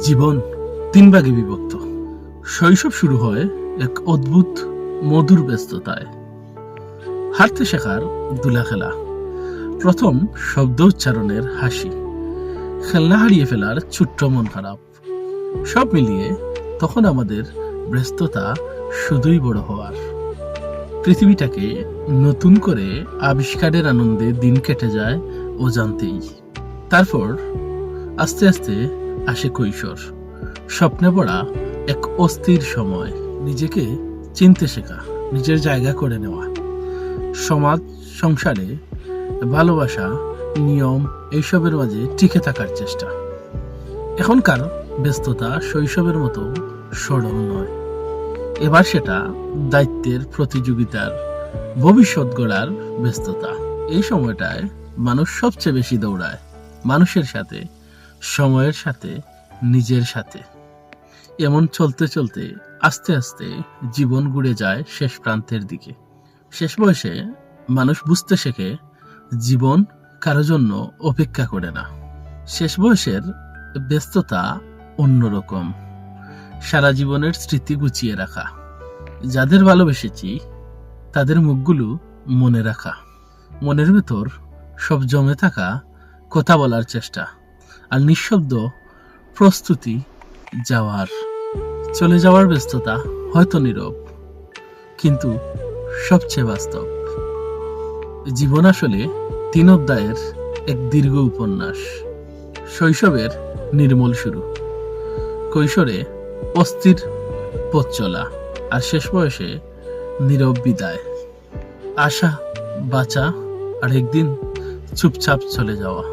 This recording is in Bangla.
জীবন তিন ভাগে বিভক্ত। শৈশব শুরু হয় এক অদ্ভুত মধুর ব্যস্ততায়। হাঁটতে শেখার দুলা খেলা, প্রথম শব্দ উচ্চারণের হাসি, খেলনা হারিয়ে ফেলার ছোট্ট মন খারাপ, সব মিলিয়ে তখন আমাদের ব্যস্ততা শুধুই বড় হওয়ার। পৃথিবীটাকে নতুন করে আবিষ্কারের আনন্দে দিন কেটে যায় অজান্তেই। তারপর আস্তে আস্তে আসে কৈশোর, স্বপ্নে পড়া এক অস্থির সময়, নিজেকে চিনতে শেখা, নিজের জায়গা করে নেওয়া, সমাজ, সংসারে, ভালোবাসা, নিয়ম এইসবের মাঝে টিকে থাকার চেষ্টা। এখনকার ব্যস্ততা শৈশবের মতো সরল নয়। এবার সেটা দায়িত্বের, প্রতিযোগিতার, ভবিষ্যৎ গড়ার ব্যস্ততা। এই সময়টায় মানুষ সবচেয়ে বেশি দৌড়ায়, মানুষের সাথে, সময়ের সাথে, নিজের সাথে। এমন চলতে চলতে আস্তে আস্তে জীবন ঘুরে যায় শেষ প্রান্তের দিকে। শেষ বয়সে মানুষ বুঝতে শেখে জীবন কারো জন্য অপেক্ষা করে না। শেষ বয়সের ব্যস্ততা অন্যরকম। সারা জীবনের স্মৃতি গুছিয়ে রাখা, যাদের ভালোবেসেছি তাদের মুখগুলো মনে রাখা, মনের ভেতর সব জমে থাকা কথা বলার চেষ্টা, আর নিঃশব্দ প্রস্তুতি যাওয়ার। চলে যাওয়ার ব্যস্ততা হয়তো নীরব, কিন্তু সবচেয়ে বাস্তব। জীবন আসলে 3 অধ্যায়ের এক দীর্ঘ উপন্যাস। শৈশবের নির্মল শুরু, কৈশোরে অস্থির পথ চলা, আর শেষ বয়সে নীরব বিদায়। আশা, বাঁচা, আর একদিন চুপচাপ চলে যাওয়া।